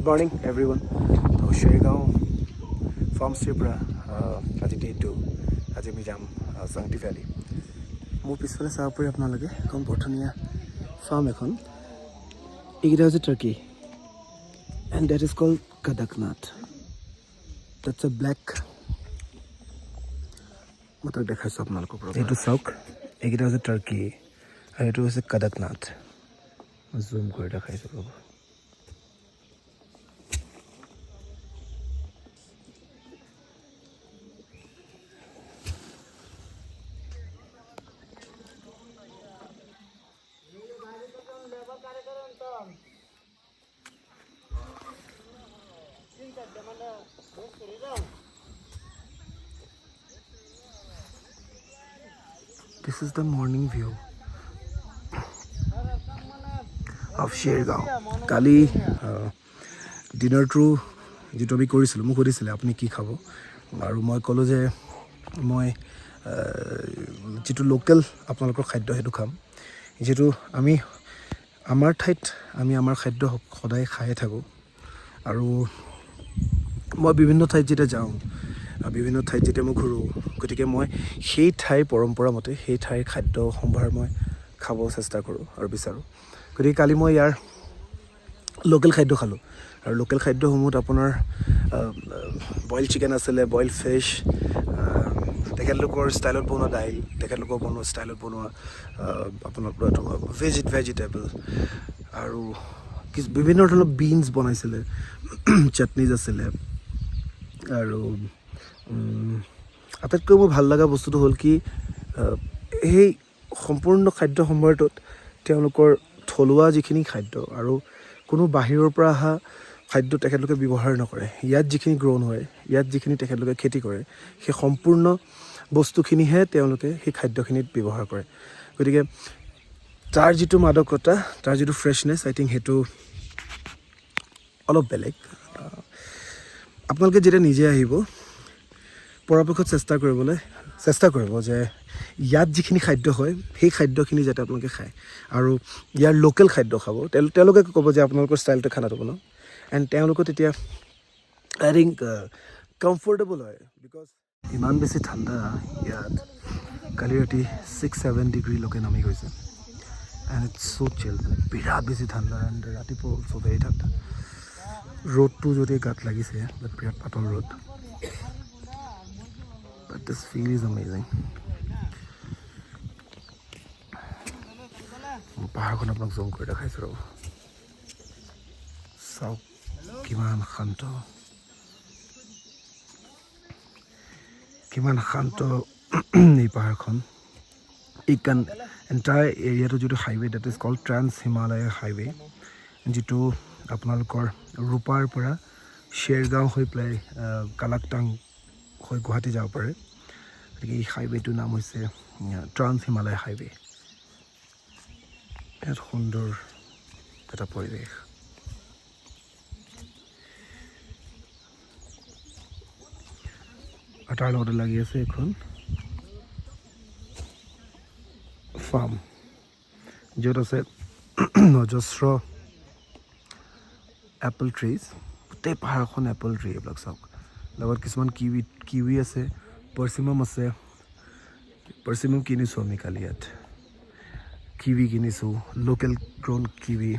morning everyone. So Shergaon Farmstay pra আজি day 2 আজি আমি যাম Sangti Valley. মোৰ পিছফালে চাব পাৰি আপোনালোকে এখন বৰ্ধনীয়া ফাৰ্ম এখন এইকেইটা হৈছে turkey and that is called Kadaknath. That's a black মই তাক দেখাইছোঁ আপোনালোকক এইটো চাওক এইকেইটা হৈছে turkey আৰু এইটো হৈছে Kadaknath. মই জুম কৰি দেখাইছোঁ ৰ'ব. This is the morning view of Shergaon. Kali dinner to যেটো আমি কৰিছিল মোক কৰিছিল আপুনি কি খাব আৰু মই কলো যে মই যেটো লোকাল আপোনালোকৰ খাদ্য হেতু খাম যেটো আমি আমাৰ ঠাইত আমি আমাৰ খাদ্য সদায় খাই থাকো আৰু মই বিভিন্ন ঠাইত যেটা যাওঁ বিভিন্ন ঠাইত যেটা মই ঘুৰো গতিকে মই সেই ঠাইৰ পৰম্পৰা মতে সেই ঠাইৰ খাদ্য সম্ভাৰ মই খাব চেষ্টা কৰো আৰু বিচাৰো গতিকে কালি মই ইয়াৰ লোকাল খাদ্য খালো আৰু লোকাল খাদ্যসমূহত আপোনাৰ বইল চিকেন আছিলে বইল ফিশ তেখেতলোকৰ ষ্টাইলত বনোৱা দাইল তেখেতলোকৰ বনোৱা ষ্টাইলত বনোৱা আপোনাৰ ভেজিটেবল আৰু বিভিন্ন ধৰণৰ বিনছ বনাইছিলে চাটনিজ আছিলে আৰু আটাইতকৈ মোৰ ভাল লগা বস্তুটো হ'ল কি এই সম্পূৰ্ণ খাদ্য সম্ভাৰটোত তেওঁলোকৰ থলুৱা যিখিনি খাদ্য আৰু কোনো বাহিৰৰ পৰা অহা খাদ্য তেখেতলোকে ব্যৱহাৰ নকৰে ইয়াত যিখিনি গ্ৰ'ন হয় ইয়াত যিখিনি তেখেতলোকে খেতি কৰে সেই সম্পূৰ্ণ বস্তুখিনিহে তেওঁলোকে সেই খাদ্যখিনিত ব্যৱহাৰ কৰে গতিকে তাৰ যিটো মাদকতা তাৰ যিটো ফ্ৰেছনেছ আই থিংক সেইটো অলপ বেলেগ আপোনালোকে যেতিয়া নিজে আহিব পৰাপক্ষত চেষ্টা কৰিব যে ইয়াত যিখিনি খাদ্য হয় সেই খাদ্যখিনি যাতে আপোনালোকে খায় আৰু ইয়াৰ লোকেল খাদ্য খাব তেওঁলোকে ক'ব যে আপোনালোকৰ ষ্টাইলতে খানাটো বনাও এণ্ড তেওঁলোকে তেতিয়া আই থিংক কমফৰ্টেবল হয় বিকজ ইমান বেছি ঠাণ্ডা ইয়াত কালি ৰাতি 6-7 ডিগ্ৰীলৈকে নামি গৈছে এণ্ড ইটছ ছ' চিল বিৰাট বেছি ঠাণ্ডা এণ্ড ৰাতিপুৱা অলছ' ভেৰি ঠাণ্ডা ৰ'দটো যদি গাত লাগিছে বাট বিৰাট পাতল ৰ'দ but this feel is amazing পাহাৰখন আপোনাক জুম কৰি দেখাইছোঁ ৰ'ব চাওক কিমান শান্ত এই পাহাৰখন এই এণ্টায়াৰ এৰিয়াটো যিটো highway that is called trans Himalaya highway যিটো আপোনালোকৰ ৰূপাৰ পৰা শ্বেৰগাঁও হৈ পেলাই কালাকটাং হৈ গুৱাহাটী যাব পাৰে গতিকে এই হাইৱেটোৰ নাম হৈছে ট্ৰান্স হিমালয় হাইৱে ইয়াত সুন্দৰ এটা পৰিৱেশ আৰু তাৰ লগতে লাগি আছে এখন ফাৰ্ম য'ত আছে অজস্ৰ এপল ট্ৰিজ গোটেই পাহাৰখন এপল ট্ৰি এইবিলাক চাওক লগত কিছুমান কিৱি আছে পাৰ্চিমাম আছে পাৰ্চিমাম কিনিছোঁ আমি কালি ইয়াত কিৱি কিনিছোঁ লোকেল গ্ৰ'ন কিৱি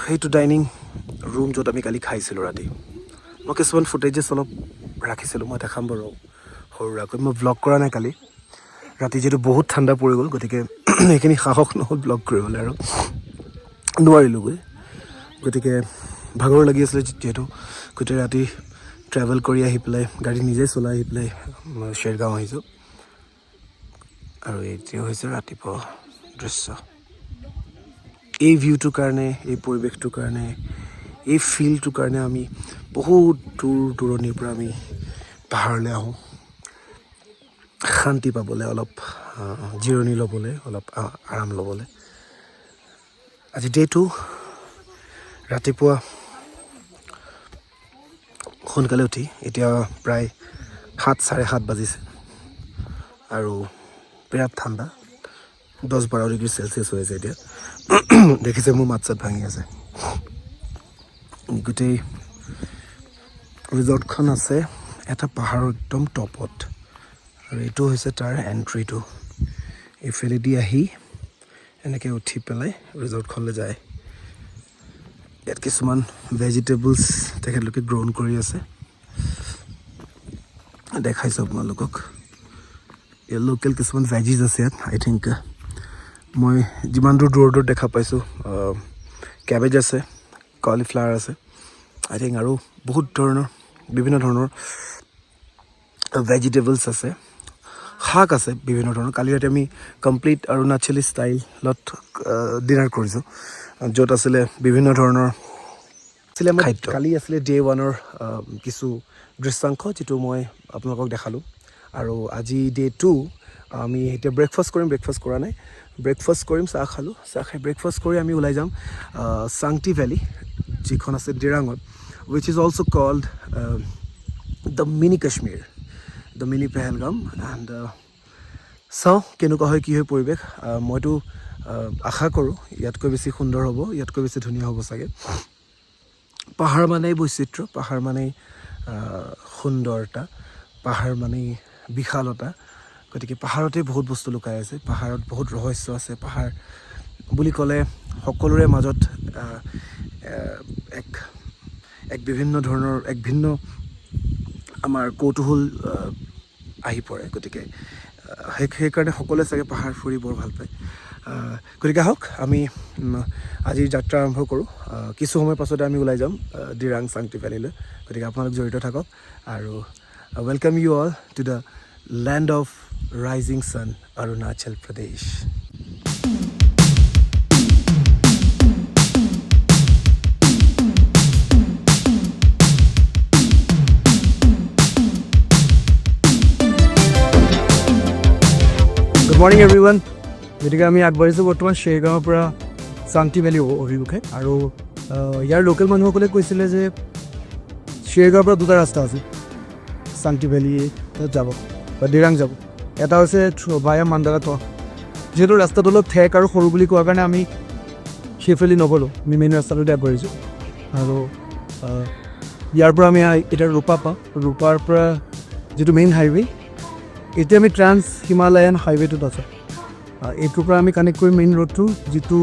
সেইটো ডাইনিং ৰুম য'ত আমি কালি খাইছিলোঁ ৰাতি মই কিছুমান ফুটেজেছ অলপ ৰাখিছিলোঁ মই দেখাম বাৰু সৰু সুৰাকৈ মই ভ্লগ কৰা নাই কালি ৰাতি যিহেতু বহুত ঠাণ্ডা পৰি গ'ল গতিকে সেইখিনি সাহস নহ'ল ভ্লগ কৰিবলৈ আৰু নোৱাৰিলোঁগৈ গতিকে ভাগৰ লাগি আছিলে যিহেতু গোটেই ৰাতি ট্ৰেভেল কৰি আহি পেলাই গাড়ী নিজে চলাই আহি পেলাই শ্বেৰগাঁও আহিছোঁ আৰু এতিয়া হৈছে ৰাতিপুৱা দৃশ্য এই ভিউটোৰ কাৰণে এই পৰিৱেশটোৰ কাৰণে এই ফিলটোৰ কাৰণে আমি বহুত দূৰণিৰ পৰা আমি পাহাৰলৈ আহোঁ শান্তি পাবলৈ অলপ জিৰণি ল'বলৈ অলপ আৰাম ল'বলৈ আজি ডে 2 ৰাতিপুৱা সোনকালে উঠি এতিয়া প্ৰায় 7-7:30 বাজিছে আৰু বিৰাট ঠাণ্ডা 10-12 ডিগ্ৰী চেলচিয়াছ হৈ আছে এতিয়া দেখিছে মোৰ মাত চাত ভাঙি আছে গোটেই ৰিজৰ্টখন আছে এটা পাহাৰৰ একদম টপত আৰু এইটো হৈছে তাৰ এণ্ট্ৰিটো এইফালেদি আহি এনেকৈ উঠি পেলাই ৰিজৰ্টখনলৈ যায় ইয়াত কিছুমান ভেজিটেবলছ তেখেতলোকে গ্ৰ'ন কৰি আছে দেখাইছোঁ আপোনালোকক ইয়াত লোকেল কিছুমান ভেজিজ আছে ইয়াত আই থিংক মই যিমান দূৰ দেখা পাইছোঁ কেবেজ আছে কলিফ্লাৱাৰ আছে আই থিংক আৰু বহুত ধৰণৰ বিভিন্ন ধৰণৰ ভেজিটেবলছ আছে শাক আছে বিভিন্ন ধৰণৰ কালি ৰাতি আমি কমপ্লিট অৰুণাচলী ষ্টাইলত ডিনাৰ কৰিছোঁ য'ত আছিলে বিভিন্ন ধৰণৰ আছিলে খাদ্য কালি আছিলে ডে ওৱানৰ কিছু দৃশ্যাংশ যিটো মই আপোনালোকক দেখালোঁ আৰু আজি ডে টু আমি এতিয়া ব্ৰেকফাষ্ট কৰা নাই ব্ৰেকফাষ্ট কৰিম চাহ খালোঁ চাহ খাই ব্ৰেকফাষ্ট কৰি আমি ওলাই যাম চাংটি ভেলী যিখন আছে ডিৰাঙত which is also called the mini Kashmir, the mini Pahalgam and চাওঁ কেনেকুৱা হয় কি হয় পৰিৱেশ মইতো আশা কৰোঁ ইয়াতকৈ বেছি সুন্দৰ হ'ব ইয়াতকৈ বেছি ধুনীয়া হ'ব চাগে পাহাৰ মানেই বৈচিত্ৰ পাহাৰ মানেই সুন্দৰতা পাহাৰ মানেই বিশালতা গতিকে পাহাৰতে বহুত বস্তু লুকাই আছে পাহাৰত বহুত ৰহস্য আছে পাহাৰ বুলি ক'লে সকলোৰে মাজত এক বিভিন্ন ধৰণৰ এক ভিন্ন আমাৰ কৌতূহল আহি পৰে গতিকে সেইকাৰণে সকলোৱে চাগে পাহাৰ ফুৰি বৰ ভাল পায় গতিকে আহক আমি আজিৰ যাত্ৰা আৰম্ভ কৰোঁ কিছু সময় পাছতে আমি ওলাই যাম ডিৰাং চাংটি ভেলীলৈ গতিকে আপোনালোক জড়িত থাকক আৰু welcome you all to the land of rising sun Arunachal Pradesh good morning everyone গতিকে আমি আগবাঢ়িছোঁ বৰ্তমান শ্বেৰগাঁৱৰ পৰা চাংটি ভেলী অভিমুখে আৰু ইয়াৰ লোকেল মানুহসকলে কৈছিলে যে শ্বেৰগাঁৱৰ পৰা দুটা ৰাস্তা আছে চাংটি ভেলী যাব বা ডিৰাং যাব এটা হৈছে ভায়া মাণ্ডালা টক যিহেতু ৰাস্তাটো অলপ ঠেক আৰু সৰু বুলি কোৱাৰ কাৰণে আমি সেইফালে নগ'লোঁ আমি মেইন ৰাস্তাটোতে আগবাঢ়িছোঁ আৰু ইয়াৰ পৰা আমি এতিয়া ৰূপা পাওঁ ৰূপাৰ পৰা যিটো মেইন হাইৱে এতিয়া আমি ট্ৰান্স হিমালয়ান হাইৱেটোত আছোঁ এইটোৰ পৰা আমি কানেক্ট কৰিম মেইন ৰোডটো যিটো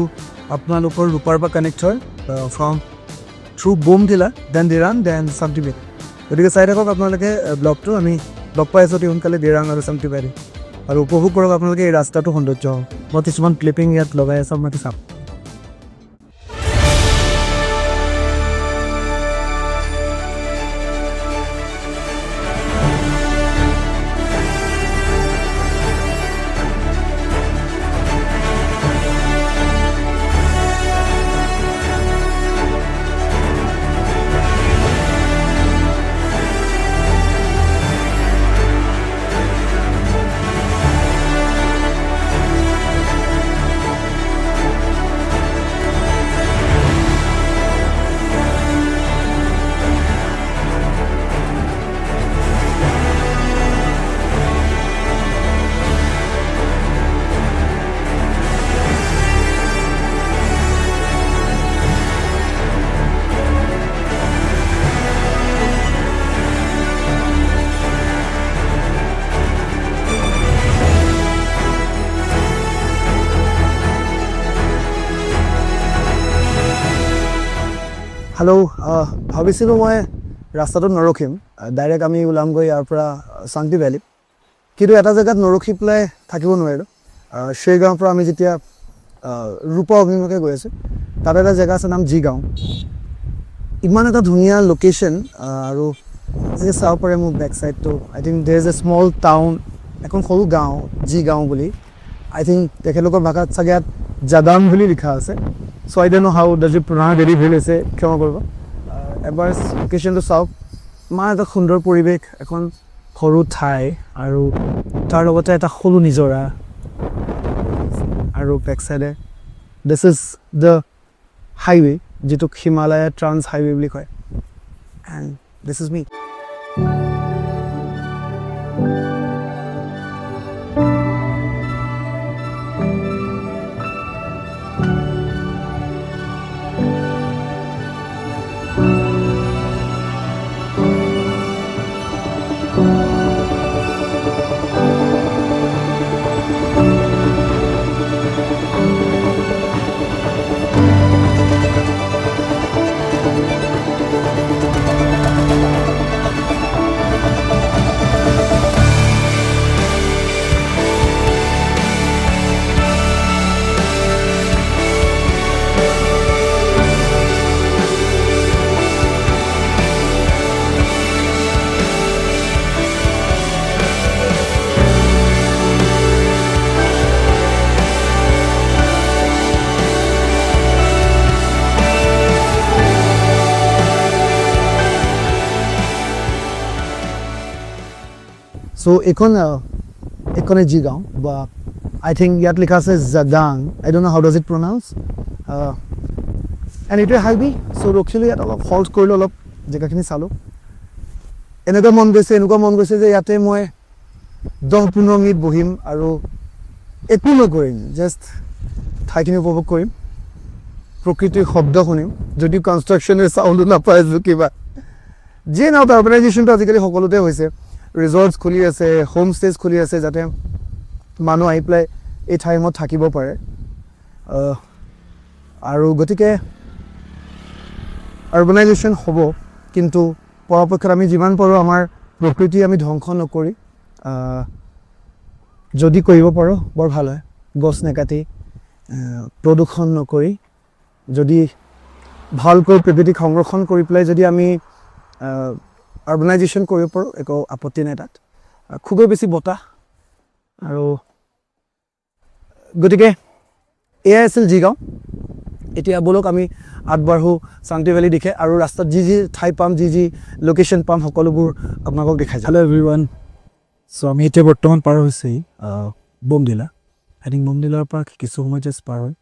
আপোনালোকৰ ৰূপাৰ পৰা কানেক্ট হয় from through Bomdila then Dirang then Changti valley গতিকে চাই থাকক আপোনালোকে ব্লগটো আমি লগ পাই আছোঁ অতি সোনকালে ডিৰাং আৰু চাংটি ভেলী আৰু উপভোগ কৰক আপোনালোকে এই ৰাস্তাটো সৌন্দৰ্য মই কিছুমান ক্লিপিং ইয়াত লগাই আছোঁ আপোনালোকে চাওক হেল্ল' ভাবিছিলোঁ মই ৰাস্তাটোত নৰখিম ডাইৰেক্ট আমি ওলামগৈ ইয়াৰ পৰা চাংটি ভেলী কিন্তু এটা জেগাত নৰখি পেলাই থাকিব নোৱাৰিলোঁ শ্বেৰগাঁৱৰ পৰা আমি যেতিয়া ৰূপা অভিমুখে গৈ আছোঁ তাত এটা জেগা আছে নাম জি গাঁও ইমান এটা ধুনীয়া লোকেশ্যন আৰু যে চাব পাৰে মোৰ বেক ছাইডটো I think there is a small town এখন সৰু গাঁও জি গাঁও বুলি আই থিংক তেখেতলোকৰ ভাষাত চাগে ইয়াত জাদাম বুলি লিখা আছে so' I don't know' how does it pronounce very well হৈছে ক্ষমা কৰিব এবাৰ লোকেশ্যনটো চাওক ইমান এটা সুন্দৰ পৰিৱেশ এখন সৰু ঠাই আৰু তাৰ লগতে এটা সৰু নিজৰা আৰু বেক চাইডে দিছ ইজ দ্য হাইৱে যিটোক হিমালয়া ট্ৰান্স হাইৱে বুলি কয় and this is me So এইখন জিগাঁও বা I think ইয়াত লিখা আছে জাগাং, I don't know how does it pronounce, and এইটোৱে হাইবি। চ' ৰখিলোঁ ইয়াত, অলপ হল্ট কৰিলোঁ, অলপ জেগাখিনি চালোঁ। এনেকুৱা মন গৈছে যে ইয়াতে মই 10-15 মিনিট বহিম আৰু একো নকৰিম, জাষ্ট ঠাইখিনি উপভোগ কৰিম, প্ৰকৃতিৰ শব্দ শুনিম, যদিও কনষ্ট্ৰাকশ্যনেৰ চাউণ্ডো নাপাই আছোঁ কিবা। যিয়ে নহওক, আৰ্বানাইজেশ্যনটো আজিকালি সকলোতে হৈছে। ৰিজৰ্টছ খুলি আছে, হোম ষ্টেজ খুলি আছে, যাতে মানুহ আহি পেলাই এই ঠাইমত থাকিব পাৰে। আৰু গতিকে আৰ্বানাইজেশ্যন হ'ব, কিন্তু পৰাপক্ষত আমি যিমান পাৰোঁ আমাৰ প্ৰকৃতি আমি ধ্বংস নকৰি যদি কৰিব পাৰোঁ বৰ ভাল হয়। গছ নাকাটি, প্ৰদূষণ নকৰি, যদি ভালকৈ প্ৰকৃতিক সংৰক্ষণ কৰি পেলাই যদি আমি আৰ্বানাইজেশ্যন কৰিব পাৰোঁ, একো আপত্তি নাই তাত। খুবেই বেছি বতাহ, আৰু গতিকে এয়াই আছিল জিগাঁও। এতিয়া ব'লক আমি আগবাঢ়োঁ চাংটি ভেলী দিশে, আৰু ৰাস্তাত যি ঠাই পাম, যি লোকেশ্যন পাম, সকলোবোৰ আপোনালোকক দেখাই যাম। Hello' everyone. চ' আমি এতিয়া বৰ্তমান পাৰ হৈছেই বোমডিলা। আই থিংক বোমডিলাৰ পৰা কিছু সময় জাষ্ট পাৰ হয়,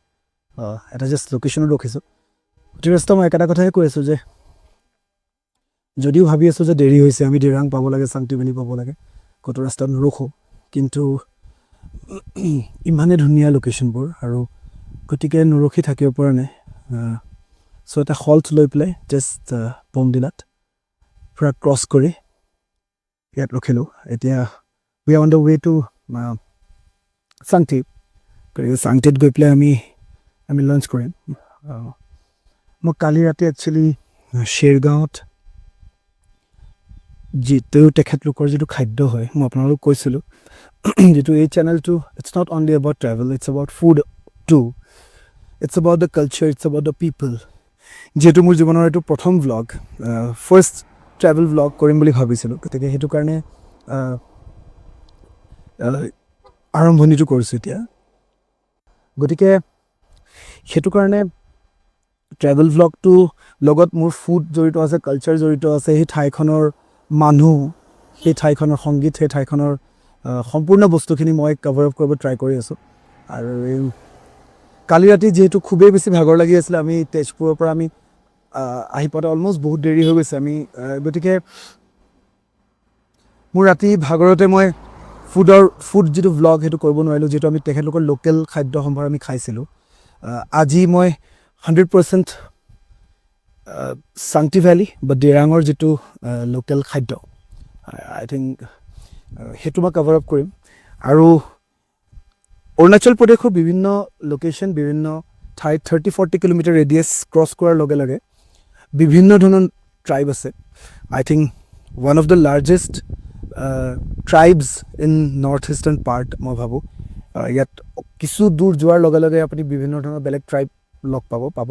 এটা জাষ্ট লোকেশ্যনত ৰখিছোঁ। গোটেই ৰাস্তা মই একেটা কথাই কৈ আছোঁ যে যদিও ভাবি আছোঁ যে দেৰি হৈছে, আমি ডিৰাং পাব লাগে, চাংটি ভেলী পাব লাগে, ক'তো ৰাস্তাত নৰখোঁ, কিন্তু ইমানেই ধুনীয়া লোকেশ্যনবোৰ, আৰু গতিকে নৰখি থাকিব পৰা নাই। চ' এটা হল্ট লৈ পেলাই জাষ্ট বোমডিলাত পূৰা ক্ৰছ কৰি ইয়াত ৰখিলোঁ। এতিয়া we are on the way to Changti. গতিকে চাংটিত গৈ পেলাই আমি লাঞ্চ কৰিম। মই কালি ৰাতি একচুৱেলি শ্বেৰগাঁৱত যিটো তেখেতলোকৰ যিটো খাদ্য হয়, মই আপোনালোকক কৈছিলোঁ, যিটো এই চেনেলটো it's not only about travel, it's about food too, it's about the culture, it's about the people. যিহেতু মোৰ জীৱনৰ এইটো প্ৰথম ভ্লগ, ফাৰ্ষ্ট ট্ৰেভেল ভ্লগ কৰিম বুলি ভাবিছিলোঁ, গতিকে সেইটো কাৰণে আৰম্ভণিটো কৰিছোঁ এতিয়া। গতিকে সেইটো কাৰণে ট্ৰেভেল ভ্লগটো লগত মোৰ ফুড জড়িত আছে, কালচাৰ জড়িত আছে, সেই ঠাইখনৰ মানুহ, সেই ঠাইখনৰ সংগীত, সেই ঠাইখনৰ সম্পূৰ্ণ বস্তুখিনি মই কভাৰ আপ কৰিব ট্ৰাই কৰি আছোঁ। আৰু কালি ৰাতি যিহেতু খুবেই বেছি ভাগৰ লাগি আছিলে, আমি তেজপুৰৰ পৰা আমি আহি পাওঁতে অলমষ্ট বহুত দেৰি হৈ গৈছে। গতিকে মোৰ ৰাতি ভাগৰতে মই ফুড যিটো ভ্লগ সেইটো কৰিব নোৱাৰিলোঁ, যিহেতু আমি তেখেতলোকৰ লোকেল খাদ্য সম্ভাৰ আমি খাইছিলোঁ। আজি মই 100% চাংটি ভেলী বা ডিৰাঙৰ যিটো লোকেল খাদ্য, আই থিংক সেইটো মই কভাৰ আপ কৰিম। আৰু অৰুণাচল প্ৰদেশৰ বিভিন্ন লোকেশ্যন, বিভিন্ন ঠাইত 30-40 কিলোমিটাৰ ৰেডিয়াছ ক্ৰছ কৰাৰ লগে লগে বিভিন্ন ধৰণৰ ট্ৰাইব আছে। I think one of the largest tribes in north eastern part, মই ভাবোঁ। ইয়াত কিছু দূৰ যোৱাৰ লগে লগে আপুনি বিভিন্ন ধৰণৰ বেলেগ ট্ৰাইব লগ পাব।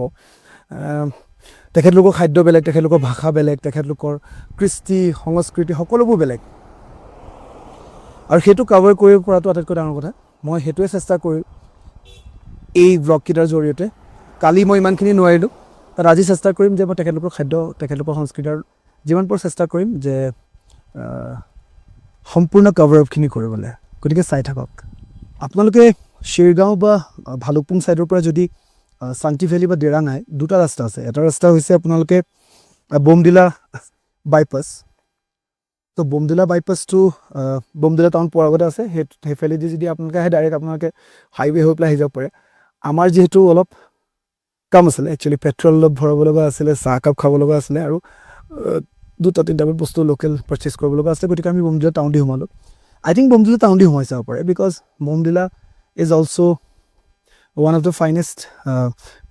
তেখেতলোকৰ খাদ্য বেলেগ, তেখেতলোকৰ ভাষা বেলেগ, তেখেতলোকৰ কৃষ্টি সংস্কৃতি সকলোবোৰ বেলেগ, আৰু সেইটো কভাৰ কৰিব পৰাটো আটাইতকৈ ডাঙৰ কথা। মই সেইটোৱে চেষ্টা কৰিম এই ব্লগকেইটাৰ জৰিয়তে। কালি মই ইমানখিনি নোৱাৰিলোঁ, তাত আজি চেষ্টা কৰিম যে মই তেখেতলোকৰ খাদ্য, তেখেতলোকৰ সংস্কৃতিৰ যিমান পাৰোঁ চেষ্টা কৰিম যে সম্পূৰ্ণ কভাৰ আপখিনি কৰিবলৈ। গতিকে চাই থাকক। আপোনালোকে শ্বেৰগাঁও বা ভালুকপুং ছাইডৰ পৰা যদি চাংটি ভেলী বা ডিৰাং আহে, দুটা ৰাস্তা আছে। এটা ৰাস্তা হৈছে আপোনালোকে বোমডিলা বাইপাছ। তো বোমডিলা বাইপাছটো বোমডিলা টাউন পোৱাৰ আগতে আছে। সেইফালেদি যদি আপোনালোকে আহে, ডাইৰেক্ট আপোনালোকে হাইৱে হৈ পেলাই আহি যাব পাৰে। আমাৰ যিহেতু অলপ কাম আছিলে, একচুৱেলি পেট্ৰল অলপ ভৰাব লগা আছিলে, চাহ কাপ খাব লগা আছিলে, আৰু 2-3টামান বস্তু লোকেল পাৰ্চেছ কৰিব লগা আছিলে, গতিকে আমি বোমডিলা টাউন দি সোমালোঁ। আই থিংক বোমডিলা টাউন দি সোমাই চাব পাৰে, because Bomdila is also' one of the finest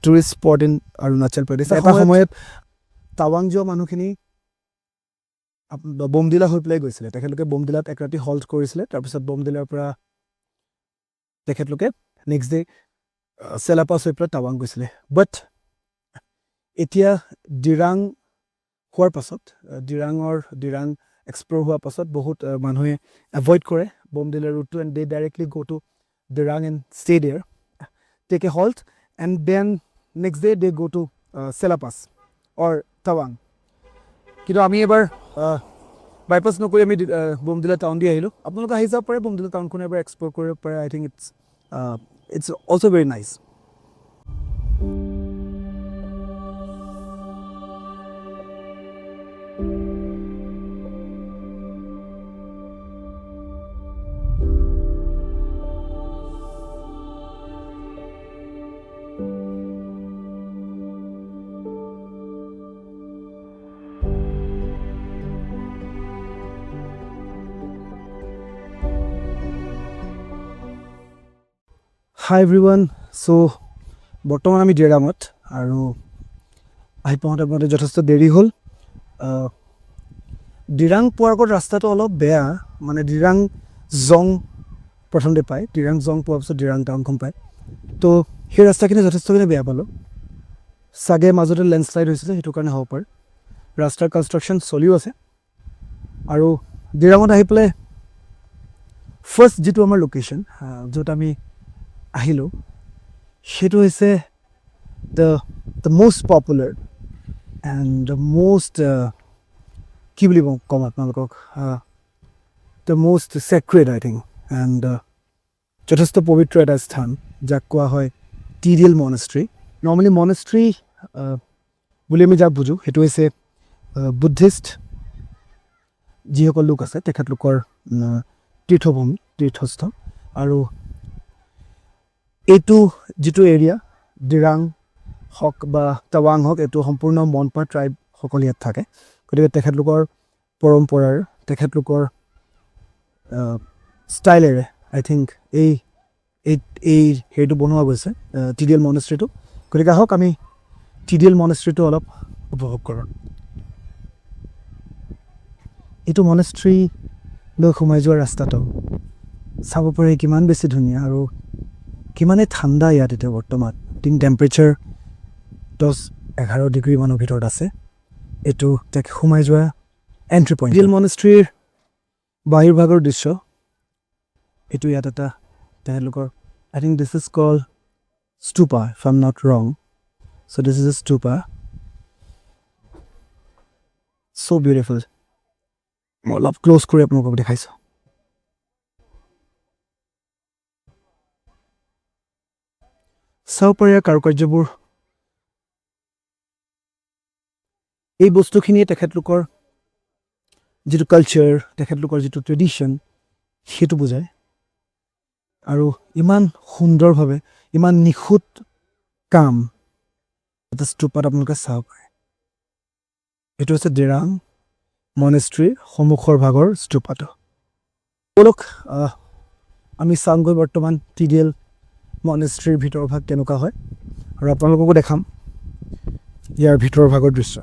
tourist spot in Arunachal Pradesh. এটা সময়ত টাৱাং যোৱা মানুহখিনি বোমডিলা হৈ পেলাই গৈছিলে। তেখেতলোকে বোমডিলাত এক ৰাতি হল্ট কৰিছিলে, তাৰপিছত বোমডিলাৰ পৰা তেখেতলোকে নেক্সট ডে চেলাপাছ হৈ পেলাই টাৱাং গৈছিলে। বাট এতিয়া ডিৰাং হোৱাৰ পাছত, ডিৰাং এক্সপ্ল'ৰ হোৱাৰ পাছত বহুত মানুহে এভইড কৰে বোমডিলা ৰুটটো, and they directly go' to Dirang and stay there, take a halt, and then next day they go' to Sela Pass অৰ টাৱাং। কিন্তু আমি এবাৰ বাইপাছ নকৰি আমি বোমডিলা টাউন দি আহিলোঁ আপোনালোকে আহি যাব পাৰে বোমডিলা টাউনখন এবাৰ এক্সপ্ল'ৰ কৰিব পাৰে I think it's also' very nice hi everyone so' বৰ্তমান আমি ডিৰাঙত আৰু আহি পাওঁতে যথেষ্ট দেৰি হ'ল ডিৰাং পোৱাৰ আগত ৰাস্তাটো অলপ বেয়া মানে ডিৰাং জং প্ৰথমতে পায় ডিৰাং জং পোৱাৰ পিছত ডিৰাং টাউনখন পায় তো সেই ৰাস্তাখিনি যথেষ্টখিনি বেয়া পালোঁ চাগে মাজতে লেণ্ডশ্লাইড হৈছিলে সেইটো কাৰণে হ'ব পাৰে ৰাস্তাৰ কনষ্ট্ৰাকশ্যন চলিও আছে আৰু ডিৰাঙত আহি পেলাই ফাৰ্ষ্ট যিটো আমাৰ লোকেশ্যন য'ত আমি আহিলোঁ সেইটো হৈছে the most popular and the most কি বুলি ক'ম আপোনালোকক the most sacred I think and যথেষ্ট পবিত্ৰ এটা স্থান যাক কোৱা হয় টিৰিয়েল মনেষ্ট্ৰী নৰ্মেলি মনেষ্ট্ৰী বুলি আমি যাক বুজোঁ সেইটো হৈছে বুদ্ধিষ্ট যিসকল লোক আছে তেখেতলোকৰ তীৰ্থভূমি তীৰ্থস্থল আৰু এইটো যিটো এৰিয়া ডিৰাং হওক বা টাৱাং হওক এইটো সম্পূৰ্ণ মনপা ট্ৰাইবসকল ইয়াত থাকে গতিকে তেখেতলোকৰ পৰম্পৰাৰ তেখেতলোকৰ ষ্টাইলেৰে আই থিংক এই হেৰিটো বনোৱা গৈছে টিডিএল মনেষ্ট্ৰীটো গতিকে আহক আমি টিডিএল মনেষ্ট্ৰীটো অলপ উপভোগ কৰোঁ এইটো মনেষ্ট্ৰী লৈ সোমাই যোৱা ৰাস্তাটো চাব পাৰে কিমান বেছি ধুনীয়া আৰু কিমানে ঠাণ্ডা ইয়াত এতিয়া বৰ্তমান থিংক টেম্পাৰেচাৰ 10-11 ডিগ্ৰী মানৰ ভিতৰত আছে এইটো তাক সোমাই যোৱা এণ্ট্ৰি পইণ্ট টিডিএল মনেষ্ট্ৰীৰ বাহিৰভাগৰ দৃশ্য এইটো ইয়াত এটা তেখেতলোকৰ I think this is call stupa if I am not wrong so' this is a ষ্টুপা so' beautiful মই অলপ ক্ল'জ কৰি আপোনালোকক দেখাইছোঁ চাব পাৰে কাৰুকাৰ্যবোৰ এই বস্তুখিনিয়ে তেখেতলোকৰ যিটো কালচাৰ তেখেতলোকৰ যিটো ট্ৰেডিশ্যন সেইটো বুজায় আৰু ইমান সুন্দৰভাৱে ইমান নিখুঁত কাম এটা ষ্টুপাত আপোনালোকে চাব পাৰে এইটো হৈছে ডিৰাং মনেষ্ট্ৰীৰ সন্মুখৰ ভাগৰ ষ্টুপাটো বলক আমি চাওঁগৈ বৰ্তমান টিডিএল মনেষ্ট্ৰীৰ ভিতৰৰ ভাগ কেনেকুৱা হয় আৰু আপোনালোককো দেখাম ইয়াৰ ভিতৰৰ ভাগৰ দৃশ্য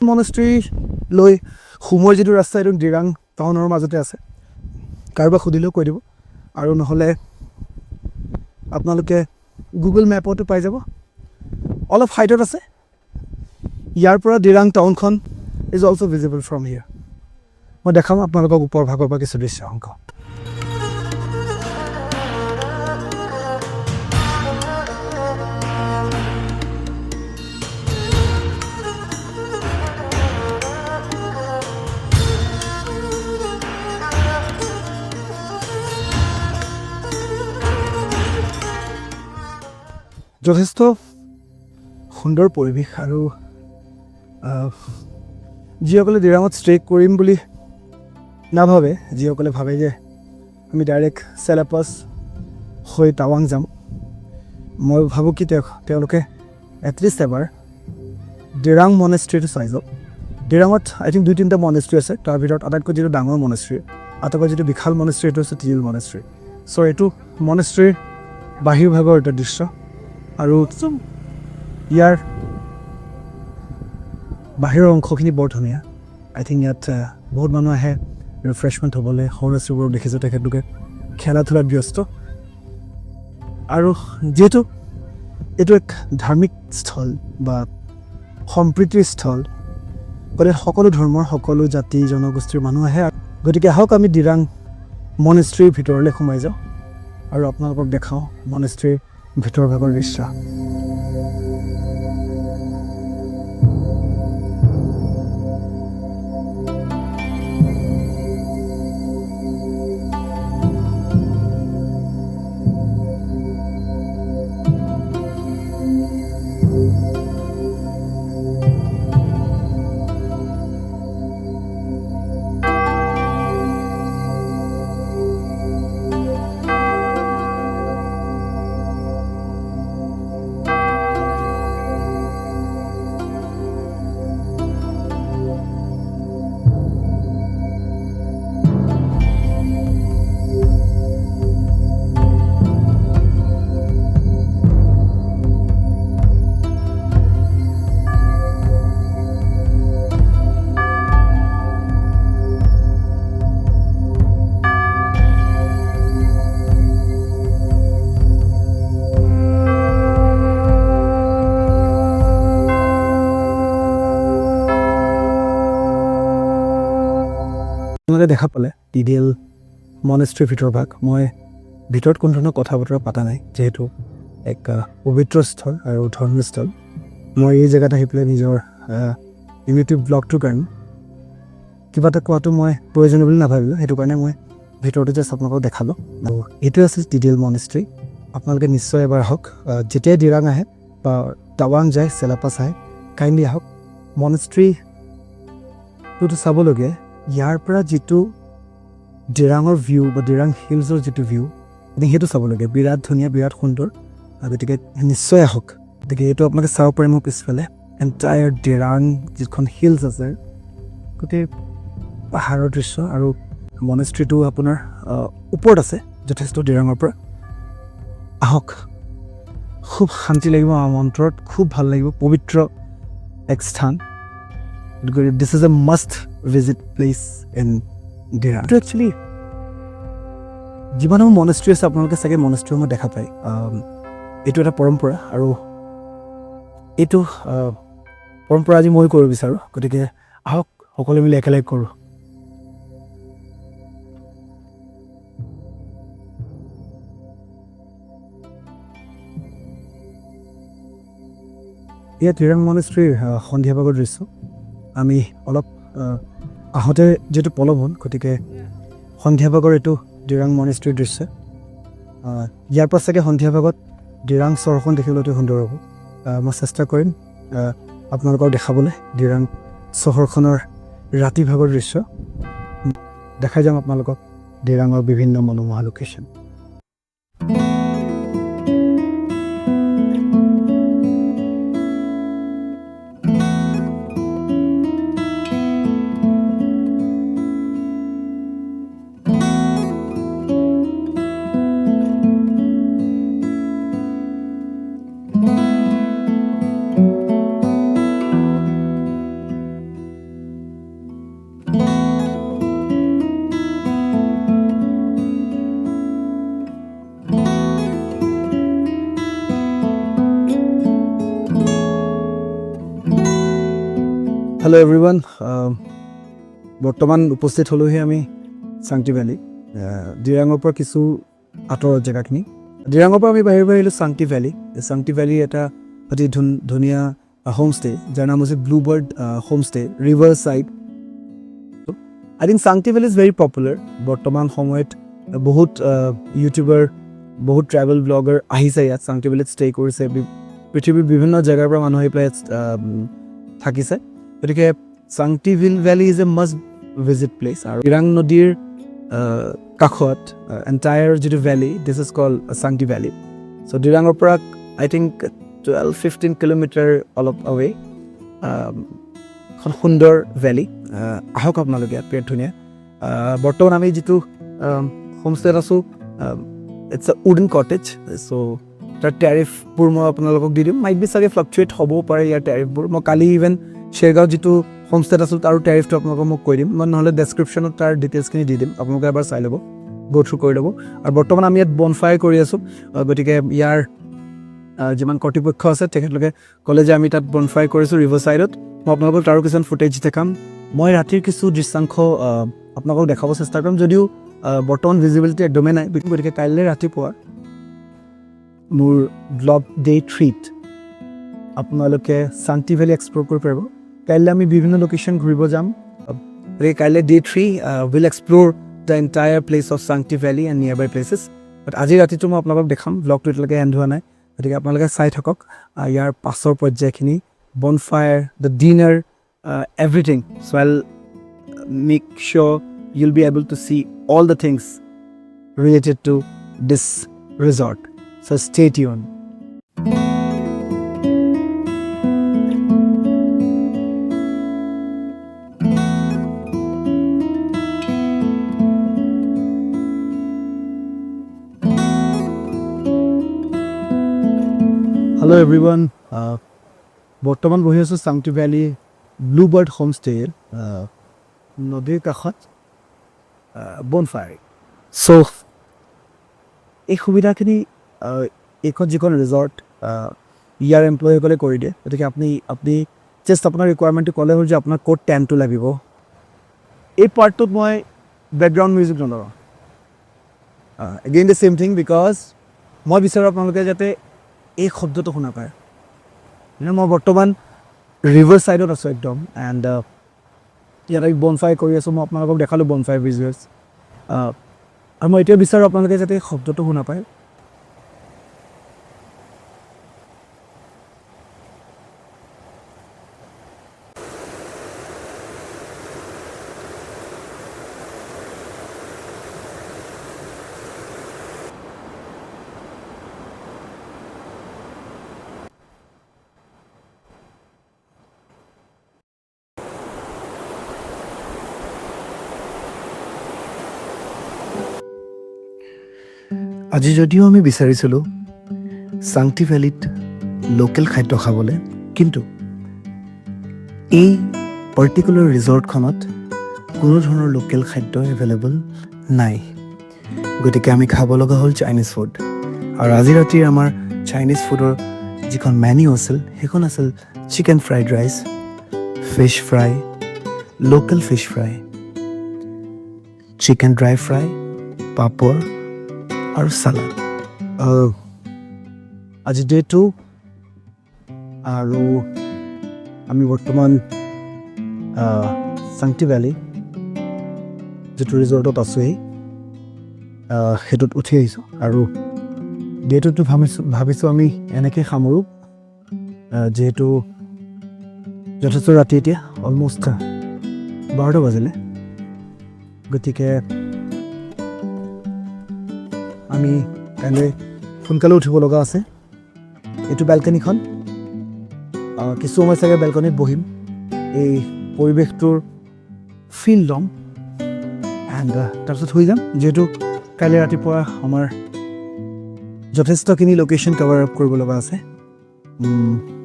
মনেষ্ট্ৰী লৈ সোমোৱাৰ যিটো ৰাস্তা এইটো ডিৰাং টাউনৰ মাজতে আছে কাৰোবাক সুধিলেও কৈ দিব আৰু নহ'লে আপোনালোকে গুগল মেপতো পাই যাব অলপ হাইটত আছে ইয়াৰ পৰা ডিৰাং টাউনখন is also' visible from here মই দেখাম আপোনালোকক ওপৰ ভাগৰ পৰা কিছু দৃশ্য অংক যথেষ্ট সুন্দৰ পৰিৱেশ আৰু যিসকলে ডিৰাঙত ষ্টে কৰিম বুলি নাভাবে যিসকলে ভাবে যে আমি ডাইৰেক্ট চেলাপাছ হৈ টাৱাং যাম মই ভাবোঁ কি তেওঁলোকে এটলিষ্ট এবাৰ ডিৰাং মনেষ্ট্ৰীটো চাই যাওক ডিৰাঙত আই থিংক 2-3টা মনেষ্ট্ৰী আছে তাৰ ভিতৰত আটাইতকৈ যিটো ডাঙৰ মনেষ্ট্ৰী আটাইতকৈ যিটো বিশাল মনেষ্ট্ৰী এইটো হৈছে টিডিল মনেষ্ট্ৰী চ' এইটো মনেষ্ট্ৰীৰ বাহিৰ ভাগৰ এটা দৃশ্য আৰু ইয়াৰ বাহিৰৰ অংশখিনি বৰ ধুনীয়া আই থিংক ইয়াত বহুত মানুহ আহে ৰিফ্ৰেছমেণ্ট হ'বলৈ সৌৰাষ্ট্ৰীবোৰক দেখিছোঁ তেখেতলোকে খেলা ধূলাত ব্যস্ত আৰু যিহেতু এইটো এক ধাৰ্মিক স্থল বা সম্প্ৰীতিৰ স্থল গতিকে সকলো ধৰ্মৰ সকলো জাতি জনগোষ্ঠীৰ মানুহ আহে গতিকে আহক আমি ডিৰাং মনেষ্ট্ৰীৰ ভিতৰলৈ সোমাই যাওঁ আৰু আপোনালোকক দেখাওঁ মনেষ্ট্ৰীৰ ভিতৰ ভাগৰ দৃশ্য আপোনালোকে দেখা পালে টিডিএল মনেষ্ট্ৰীৰ ভিতৰ ভাগ মই ভিতৰত কোনো ধৰণৰ কথা বতৰা পতা নাই যিহেতু এক পবিত্ৰ স্থল আৰু ধৰ্মীয় স্থল মই এই জেগাত আহি পেলাই নিজৰ ইউটিউব ব্লগটোৰ কাৰণে কিবা এটা কোৱাটো মই প্ৰয়োজনীয় বুলি নাভাবিলোঁ সেইটো কাৰণে মই ভিতৰতে জাষ্ট আপোনালোকক দেখালোঁ আৰু এইটোৱে আছিল টিডিএল মনেষ্ট্ৰী আপোনালোকে নিশ্চয় এবাৰ আহক যেতিয়াই ডিৰাং আহে বা টাৱাং যায় চেলাপাছ আহে কাইণ্ডলি আহক মনেষ্ট্ৰীটোতো চাবলগীয়া ইয়াৰ পৰা যিটো ডিৰাঙৰ ভিউ বা ডিৰাং হিলছৰ যিটো ভিউ সেইটো চাবলগীয়া বিৰাট ধুনীয়া বিৰাট সুন্দৰ গতিকে নিশ্চয় আহক গতিকে এইটো আপোনালোকে চাব পাৰে মোৰ পিছফালে এণ্টায়াৰ ডিৰাং যিখন হিলছ আছে গোটেই পাহাৰৰ দৃশ্য আৰু মনেষ্ট্ৰীটো আপোনাৰ ওপৰত আছে যথেষ্ট ডিৰাঙৰ পৰা আহক খুব শান্তি লাগিব আমাৰ অন্তৰত খুব ভাল লাগিব পবিত্ৰ এক স্থান this is a must visit place in Dirang এইটো একচুৱেলি যিমানবোৰ মনেষ্ট্ৰী আছে আপোনালোকে চাগে মনেষ্ট্ৰীসমূহ দেখা পায় এইটো এটা পৰম্পৰা আৰু এইটো পৰম্পৰা আজি মই কৰিব বিচাৰোঁ গতিকে আহক সকলোৱে মিলি একেলগে কৰোঁ ইয়াত ডিৰাং মনেষ্ট্ৰীৰ সন্ধিয়া ভাগৰ দৃশ্য আমি অলপ আহোঁতে যিহেতু পলম গতিকে সন্ধিয়া ভাগৰ এইটো ডিৰাং মনেষ্ট্ৰীৰ দৃশ্য ইয়াৰ পৰা চাগে সন্ধিয়া ভাগত ডিৰাং চহৰখন দেখিবলৈ অতি সুন্দৰ হ'ব মই চেষ্টা কৰিম আপোনালোকক দেখাবলৈ ডিৰাং চহৰখনৰ ৰাতি ভাগৰ দৃশ্য দেখাই যাম আপোনালোকক ডিৰাঙৰ বিভিন্ন মনোমোহা লোকেশ্যন হেল্ল' এভৰিৱান বৰ্তমান উপস্থিত হ'লোহি আমি চাংটি ভেলী ডিৰাঙৰ পৰা কিছু আঁতৰৰ জেগাখিনি ডিৰাঙৰ পৰা আমি বাহিৰ আহিলোঁ চাংটি ভেলী চাংটি ভেলী এটা অতি ধুনীয়া হোমষ্টে যাৰ নাম হৈছে blue bird homestay riverside I think Changti valley is very popular বৰ্তমান সময়ত বহুত ইউটিউবাৰ বহুত ট্ৰেভেল ব্লগাৰ আহিছে ইয়াত চাংটি ভেলীত ষ্টে কৰিছে পৃথিৱীৰ বিভিন্ন জেগাৰ পৰা মানুহ আহি পেলাই থাকিছে গতিকে Changti valley is a must visit place আৰু ডিৰাং নদীৰ কাষত এণ্টায়াৰ যিটো valley this is call Changti valley so' ডিৰাঙৰ পৰা আই থিংক 12-15 কিলোমিটাৰ অলপ আৱে এখন সুন্দৰ ভেলি আহক আপোনালোকে ইয়াত বিৰাট ধুনীয়া বৰ্তমান আমি যিটো হোমষ্টেত আছোঁ ইটছ আ উডেন কটেজ চ' তাৰ টেৰিফবোৰ মই আপোনালোকক দি দিম মাইট বি চাগে ফ্লাকচুৱেট হ'বও পাৰে ইয়াৰ টেৰিফবোৰ মই কালি ইভেন শ্বেৰগাঁৱত যিটো হোমষ্টেত আছোঁ তাৰ টেৰিফটো আপোনালোকক মোক কৈ দিম মই নহ'লে ডেছক্ৰিপশ্যনত তাৰ ডিটেইলছখিনি দি দিম আপোনালোকে এবাৰ চাই ল'ব গো থ্ৰু কৰি ল'ব আৰু বৰ্তমান আমি ইয়াত বনফায়াৰ কৰি আছোঁ গতিকে ইয়াৰ যিমান কৰ্তৃপক্ষ আছে তেখেতলোকে ক'লে যে আমি তাত বনফায়াৰ কৰিছোঁ ৰিভাৰছাইডত মই আপোনালোকক তাৰো কিছুমান ফুটেজ দেখাম মই ৰাতিৰ কিছু দৃশ্যাংশ আপোনালোকক দেখাব চেষ্টা কৰিম যদিও বৰ্তমান ভিজিবিলিটি একদমেই নাই গতিকে কাইলৈ ৰাতিপুৱা মোৰ ব্লগ ডে 3ত আপোনালোকে শান্তি ভেলী এক্সপ্ল'ৰ কৰিব পাৰিব কাইলৈ আমি বিভিন্ন লোকেশ্যন ঘূৰিব যাম গতিকে কাইলৈ day 3 will explore the entire place of শান্তি ভেলী এণ্ড নিয়াৰ বাই প্লেচেছ বাট আজি ৰাতিটো মই আপোনালোকক দেখাম ব্লগটো এতিয়ালৈকে এণ্ড হোৱা নাই গতিকে আপোনালোকে চাই থাকক ইয়াৰ পাছৰ পৰ্যায়খিনি বনফায়াৰ দ্য ডিনাৰ এভৰিথিং চ' আইল make শ্যোৰ you'll be able to see all the things related to this resort. So stay tuned. Hello everyone. বৰ্তমান বহি আছোঁ চাংটি ভেলী ব্লুবাৰ্ড হোমষ্টেৰ নদীৰ কাষত বনফায়াৰিং চ' এই সুবিধাখিনি এইখন যিখন ৰিজৰ্ট ইয়াৰ এমপ্লয়ীসকলে কৰি দিয়ে গতিকে আপুনি জাষ্ট আপোনাৰ ৰিকুৱাৰমেণ্টটো ক'লে হ'ল যে আপোনাক ক'ত টেণ্টটো লাগিব এই পাৰ্টটোত মই বেকগ্ৰাউণ্ড মিউজিক নলগাওঁ again the same thing because মই বিচাৰোঁ আপোনালোকে যাতে এই শব্দটো শুনা পায় মই বৰ্তমান ৰিভাৰ ছাইডত আছোঁ একদম এণ্ড ইয়াত আমি বনফায়াৰ কৰি আছোঁ মই আপোনালোকক দেখালোঁ বনফায়াৰ ভিজুৱেলছ আৰু মই এতিয়া বিচাৰোঁ আপোনালোকে যাতে শব্দটো শুনা পায় আজি যদিও আমি বিচাৰিছিলোঁ চাংটি ভেলীত লোকেল খাদ্য খাবলৈ কিন্তু এই পাৰ্টিকুলাৰ ৰিজৰ্টখনত কোনো ধৰণৰ লোকেল খাদ্য এভেইলেবল নাই গতিকে আমি খাব লগা হ'ল চাইনিজ ফুড আৰু আজি ৰাতিৰ আমাৰ চাইনিজ ফুডৰ যিখন মেনু আছিল সেইখন আছিল chicken fried rice fish fry local fish fry chicken dry fry papad আৰু চালাড আজি ডে 2 আৰু আমি বৰ্তমান চাংটি ভেলী যিটো ৰিজৰ্টত আছোঁহি সেইটোত উঠি আহিছোঁ আৰু ডে 2টো ভাবিছোঁ আমি এনেকৈ সামৰোঁ যিহেতু যথেষ্ট ৰাতি এতিয়া অলমষ্ট 12টা বাজিলে গতিকে আমি কাইলৈ সোনকালে উঠিব লগা আছে এইটো বেলকনিখন কিছু সময় চাগে বেলকনিত বহিম এই পৰিৱেশটোৰ ফিল ল'ম এণ্ড তাৰপিছত হৈ যাম যিহেতু কাইলৈ ৰাতিপুৱা আমাৰ যথেষ্টখিনি লোকেশ্যন কভাৰ আপ কৰিব লগা আছে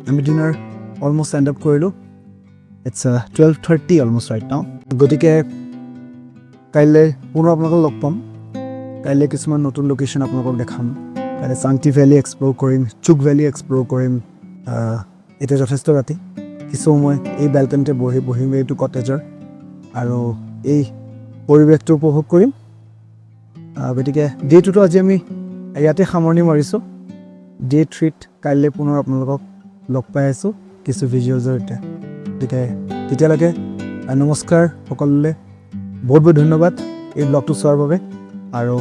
আমি ডিনাৰ অলমষ্ট এণ্ড আপ কৰিলোঁ ইটছ 12:30 অলমষ্ট ৰাইট নাও গতিকে কাইলৈ পুনৰ আপোনালোকক লগ পাম কাইলৈ কিছুমান নতুন লোকেশ্যন আপোনালোকক দেখাম কাইলৈ চাংটি ভেলী এক্সপ্ল'ৰ কৰিম চুক ভেলী এক্সপ্ল'ৰ কৰিম এতিয়া যথেষ্ট ৰাতি কিছু সময় এই বেলকনিতে বহিম এইটো কটেজৰ আৰু এই পৰিৱেশটো উপভোগ কৰিম গতিকে ডে 2টো আজি আমি ইয়াতে সামৰণি মাৰিছোঁ ডে 3ত কাইলৈ পুনৰ আপোনালোকক লগ পাই আছোঁ কিছু ভিজুৱেলছৰ সৈতে গতিকে তেতিয়ালৈকে নমস্কাৰ সকলোলৈ বহুত বহুত ধন্যবাদ এই ব্লগটো চোৱাৰ বাবে আৰু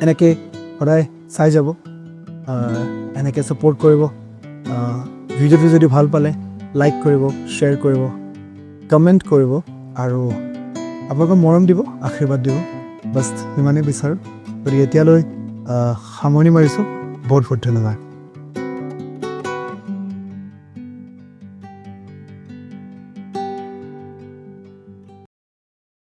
এনেকৈ সদায় চাই যাব এনেকৈ ছাপোৰ্ট কৰিব ভিডিঅ'টো যদি ভাল পালে লাইক কৰিব শ্বেয়াৰ কৰিব কমেণ্ট কৰিব আৰু আপোনালোকক মৰম দিব আশীৰ্বাদ দিব বাছ সিমানেই বিচাৰোঁ গতিকে এতিয়ালৈ সামৰণি মাৰিছোঁ বহুত বহুত ধন্যবাদ